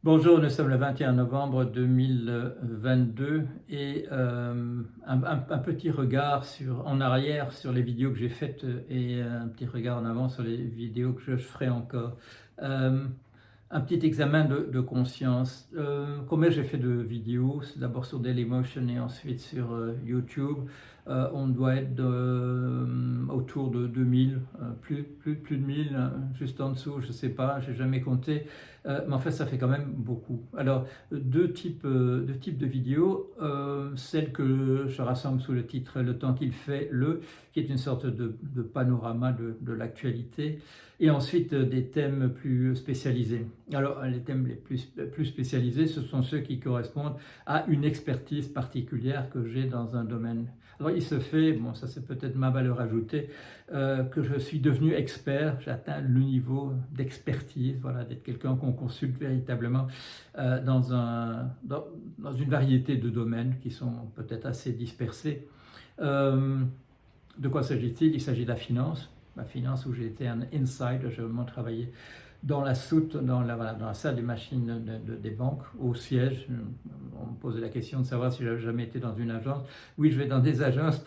Bonjour, nous sommes le 21 novembre 2022 et un petit regard en arrière sur les vidéos que j'ai faites et un petit regard en avant sur les vidéos que je ferai encore. Euh, un petit examen de conscience. Combien j'ai fait de vidéos? C'est d'abord sur Dailymotion et ensuite sur YouTube. On doit être autour de 2000, plus de 1000, juste en dessous, je ne sais pas, j'ai jamais compté. Mais en fait, ça fait quand même beaucoup. Alors, deux types de vidéos. Celle que je rassemble sous le titre «Le temps qu'il fait, qui est une sorte de panorama de l'actualité. Et ensuite, des thèmes plus spécialisés. Alors, les thèmes les plus spécialisés, ce sont ceux qui correspondent à une expertise particulière que j'ai dans un domaine. Alors, il se fait, bon, ça c'est peut-être ma valeur ajoutée, que je suis devenu expert, j'atteins le niveau d'expertise, voilà, d'être quelqu'un qu'on consulte véritablement dans une variété de domaines qui sont peut-être assez dispersés. Euh, de quoi s'agit-il? Il s'agit de la finance où j'ai été un inside, j'ai vraiment travaillé dans la soute, voilà, dans la salle des machines des banques, au siège. On me posait la question de savoir si j'avais jamais été dans une agence. Oui, je vais dans des agences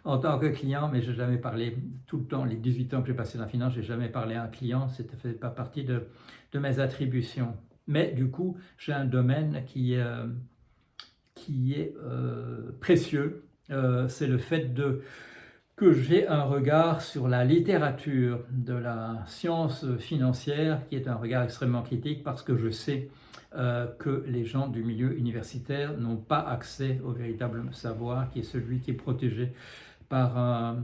en tant que client, mais je n'ai jamais parlé tout le temps, les 18 ans que j'ai passé dans la finance, je n'ai jamais parlé à un client, ça ne fait pas partie de mes attributions. Mais du coup, j'ai un domaine qui est précieux, c'est le fait que j'ai un regard sur la littérature de la science financière qui est un regard extrêmement critique parce que je sais que les gens du milieu universitaire n'ont pas accès au véritable savoir qui est celui qui est protégé par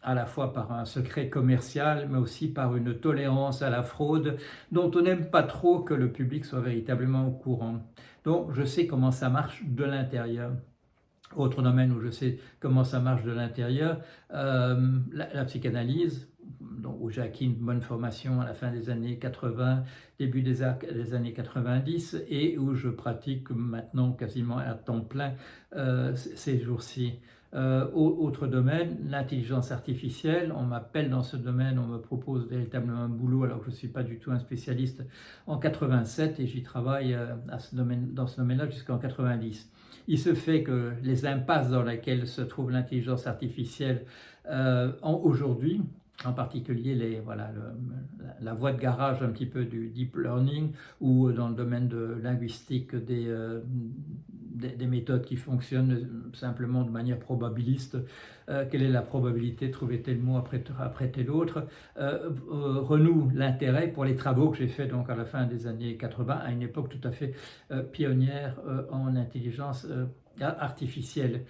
à la fois par un secret commercial, mais aussi par une tolérance à la fraude dont on n'aime pas trop que le public soit véritablement au courant. Donc je sais comment ça marche de l'intérieur. Autre domaine où je sais comment ça marche de l'intérieur, la psychanalyse, donc où j'ai acquis une bonne formation à la fin des années 80, début des années 90, et où je pratique maintenant quasiment à temps plein ces jours-ci. Autre domaine, l'intelligence artificielle. On m'appelle dans ce domaine, on me propose véritablement un boulot alors que je ne suis pas du tout un spécialiste en 87 et j'y travaille dans ce domaine-là jusqu'en 90. Il se fait que les impasses dans lesquelles se trouve l'intelligence artificielle aujourd'hui, en particulier la voie de garage un petit peu du deep learning ou dans le domaine de linguistique des méthodes qui fonctionnent simplement de manière probabiliste. Quelle est la probabilité de trouver tel mot après tel autre, renoue l'intérêt pour les travaux que j'ai faits donc à la fin des années 80, à une époque tout à fait pionnière en intelligence artificielle.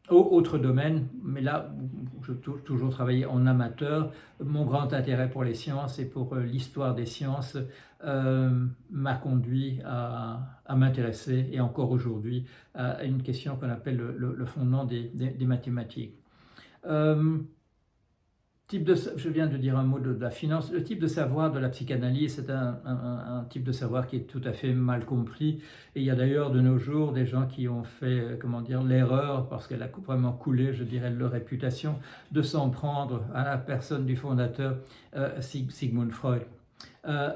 Autre domaine, mais là, je toujours travaillé en amateur. Mon grand intérêt pour les sciences et pour l'histoire des sciences m'a conduit à m'intéresser, et encore aujourd'hui, à une question qu'on appelle le fondement des mathématiques. Je viens de dire un mot de la finance. Le type de savoir de la psychanalyse, c'est un type de savoir qui est tout à fait mal compris. Et il y a d'ailleurs de nos jours des gens qui ont fait, comment dire, l'erreur, parce qu'elle a vraiment coulé, je dirais, leur réputation, de s'en prendre à la personne du fondateur, Sigmund Freud.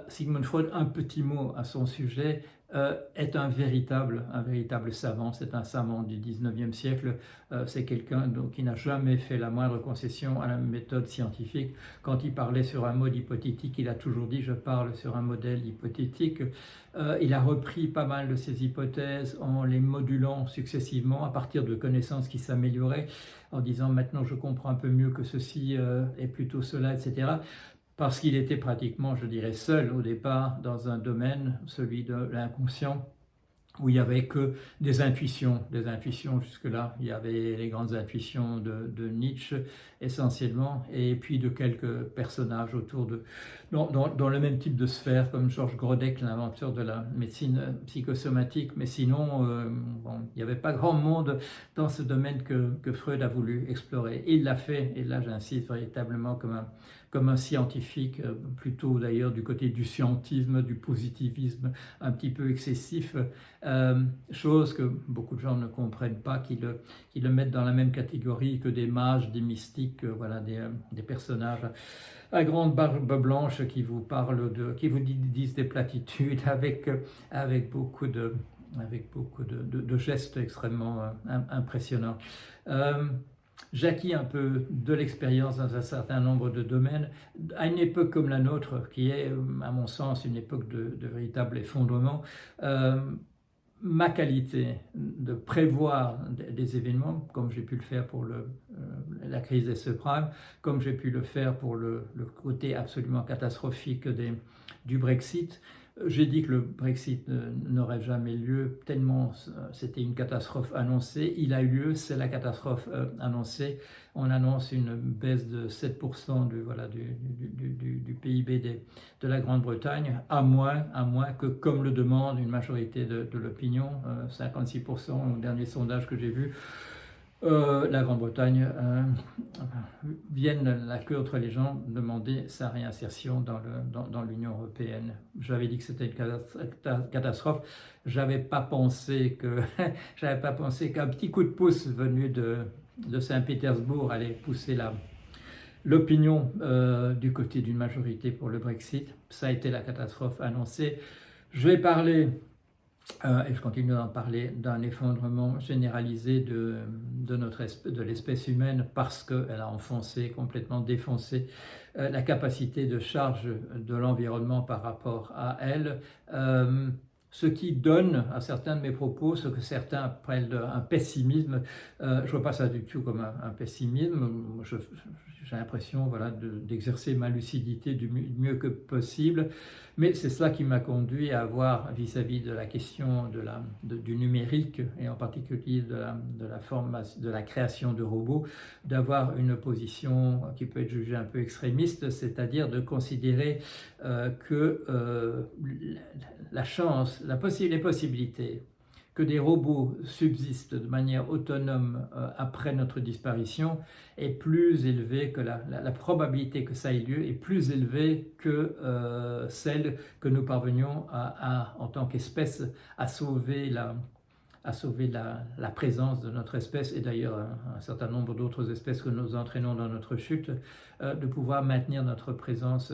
Sigmund Freud, un petit mot à son sujet, est un véritable savant. C'est un savant du 19e siècle. C'est quelqu'un qui n'a jamais fait la moindre concession à la méthode scientifique. Quand il parlait sur un mode hypothétique, il a toujours dit « je parle sur un modèle hypothétique ». Il a repris pas mal de ses hypothèses en les modulant successivement à partir de connaissances qui s'amélioraient, en disant « maintenant je comprends un peu mieux que ceci est plutôt cela », etc. Parce qu'il était pratiquement, je dirais, seul au départ dans un domaine, celui de l'inconscient, où il n'y avait que des intuitions jusque-là. Il y avait les grandes intuitions de Nietzsche essentiellement, et puis de quelques personnages dans le même type de sphère, comme Georges Grodek, l'inventeur de la médecine psychosomatique. Mais sinon, bon, il n'y avait pas grand monde dans ce domaine que Freud a voulu explorer. Et il l'a fait, et là j'insiste véritablement comme un scientifique, plutôt d'ailleurs du côté du scientisme, du positivisme un petit peu excessif, chose que beaucoup de gens ne comprennent pas, qui le mettent dans la même catégorie que des mages, des mystiques, voilà, des personnages à grande barbe blanche qui vous parlent qui vous disent des platitudes avec beaucoup de gestes extrêmement impressionnants. J'ai acquis un peu de l'expérience dans un certain nombre de domaines, à une époque comme la nôtre, qui est, à mon sens, une époque de véritable effondrement. Ma qualité de prévoir des événements, comme j'ai pu le faire pour la crise des subprimes, comme j'ai pu le faire pour le côté absolument catastrophique du Brexit. J'ai dit que le Brexit n'aurait jamais lieu, tellement c'était une catastrophe annoncée. Il a eu lieu, c'est la catastrophe annoncée. On annonce une baisse de 7% du PIB de la Grande-Bretagne, à moins que, comme le demande une majorité de l'opinion, 56% au dernier sondage que j'ai vu, la Grande-Bretagne vienne la queue entre les jambes demander sa réinsertion dans l'Union européenne. J'avais dit que c'était une catastrophe. J'avais pas pensé qu'un petit coup de pouce venu de Saint-Pétersbourg allait pousser l'opinion du côté d'une majorité pour le Brexit. Ça a été la catastrophe annoncée. Je vais parler et je continue d'en parler, d'un effondrement généralisé de l'espèce humaine, parce qu'elle a complètement défoncé la capacité de charge de l'environnement par rapport à elle. Ce qui donne à certains de mes propos ce que certains appellent un pessimisme. Je ne vois pas ça du tout comme un pessimisme. J'ai l'impression d'exercer ma lucidité du mieux que possible, mais c'est cela qui m'a conduit à avoir, vis-à-vis de la question du numérique, et en particulier de la création de robots, d'avoir une position qui peut être jugée un peu extrémiste, c'est-à-dire de considérer que la chance, les possibilités que des robots subsistent de manière autonome après notre disparition est plus élevée que la probabilité que ça ait lieu est plus élevée que celle que nous parvenions en tant qu'espèce à sauver la présence de notre espèce, et d'ailleurs un certain nombre d'autres espèces que nous entraînons dans notre chute, de pouvoir maintenir notre présence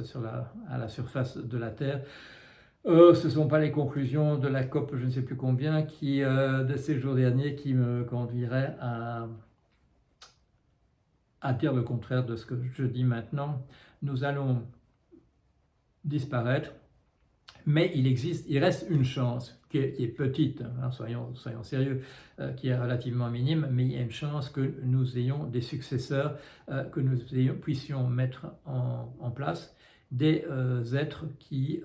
à la surface de la Terre. Ce ne sont pas les conclusions de la COP, je ne sais plus combien, de ces jours derniers, qui me conduiraient à dire le contraire de ce que je dis maintenant. Nous allons disparaître, mais il reste une chance qui est petite, hein, soyons sérieux, qui est relativement minime, mais il y a une chance que nous ayons des successeurs, que nous puissions mettre en place des êtres qui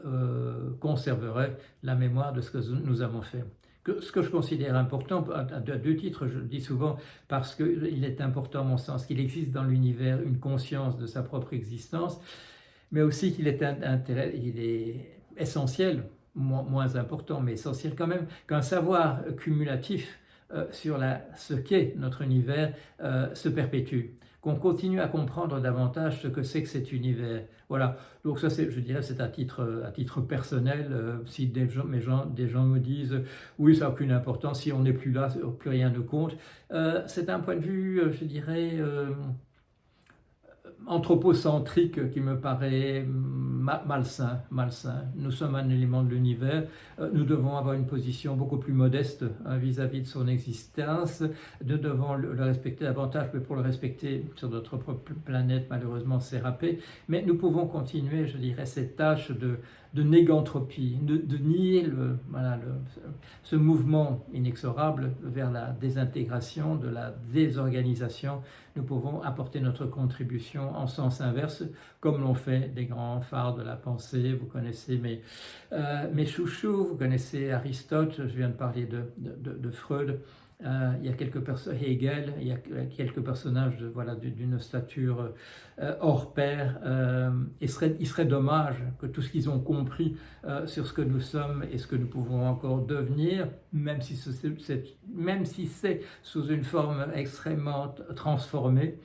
conserveraient la mémoire de ce que nous avons fait. Ce que je considère important, à deux titres, je le dis souvent, parce qu'il est important, à mon sens, qu'il existe dans l'univers une conscience de sa propre existence, mais aussi qu'il est essentiel, moins important, mais essentiel quand même, qu'un savoir cumulatif sur ce qu'est notre univers se perpétue, qu'on continue à comprendre davantage ce que c'est que cet univers. Voilà, donc ça, je dirais, c'est à titre personnel. Si des gens me disent « oui, ça n'a aucune importance, si on n'est plus là, plus rien ne compte », c'est un point de vue, je dirais, anthropocentrique qui me paraît malsain. Nous sommes un élément de l'univers, nous devons avoir une position beaucoup plus modeste vis-à-vis de son existence, nous devons le respecter davantage, mais pour le respecter sur notre propre planète, malheureusement, c'est râpé. Mais nous pouvons continuer, je dirais, cette tâche de négantropie, de nier ce mouvement inexorable vers la désintégration, de la désorganisation. Nous pouvons apporter notre contribution en sens inverse, comme l'ont fait des grands phares de la pensée. Vous connaissez mes chouchous, vous connaissez Aristote, je viens de parler de Freud. Il y a quelques personnes, Hegel, il y a quelques personnages d'une stature hors pair. Il serait dommage que tout ce qu'ils ont compris sur ce que nous sommes et ce que nous pouvons encore devenir, même si c'est sous une forme extrêmement transformée,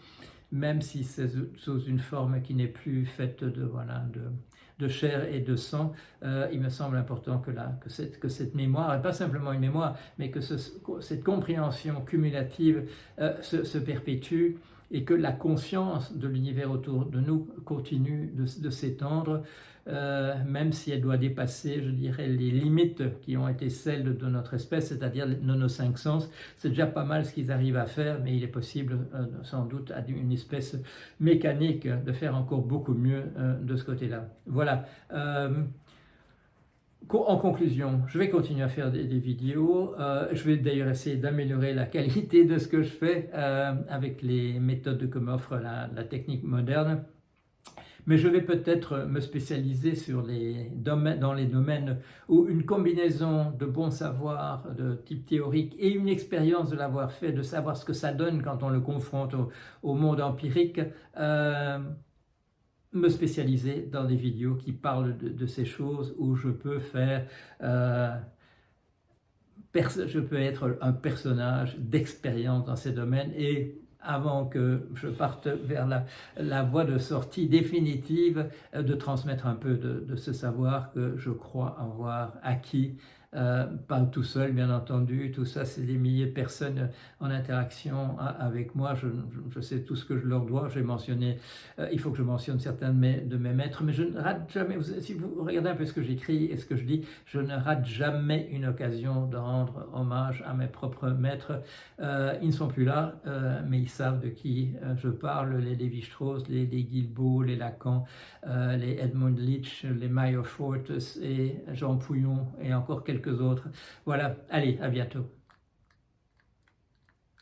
même si c'est sous une forme qui n'est plus faite de chair et de sang, il me semble important que cette mémoire, et pas simplement une mémoire, mais que cette compréhension cumulative se perpétue, et que la conscience de l'univers autour de nous continue de s'étendre, même si elle doit dépasser, je dirais, les limites qui ont été celles de notre espèce, c'est-à-dire nos 5 sens. C'est déjà pas mal ce qu'ils arrivent à faire, mais il est possible, sans doute, à une espèce mécanique de faire encore beaucoup mieux de ce côté-là. Voilà. En conclusion, je vais continuer à faire des vidéos. Je vais d'ailleurs essayer d'améliorer la qualité de ce que je fais avec les méthodes que m'offre la technique moderne. Mais je vais peut-être me spécialiser sur dans les domaines où une combinaison de bons savoirs de type théorique et une expérience de l'avoir fait, de savoir ce que ça donne quand on le confronte au monde empirique, me spécialiser dans des vidéos qui parlent de ces choses où je peux faire... je peux être un personnage d'expérience dans ces domaines et avant que je parte vers la voie de sortie définitive, de transmettre un peu de ce savoir que je crois avoir acquis, pas tout seul bien entendu, tout ça c'est des milliers de personnes en interaction avec moi, je sais tout ce que je leur dois, j'ai mentionné, il faut que je mentionne certains de mes maîtres, mais je ne rate jamais, si vous regardez un peu ce que j'écris et ce que je dis, je ne rate jamais une occasion de rendre hommage à mes propres maîtres. Ils ne sont plus là, mais ils savent de qui je parle, les Lévi-Strauss, les Guilbeault, les Lacan, les Edmund Leach, les Meyer Fortes et Jean Pouillon et encore quelques autres. Voilà, allez, à bientôt.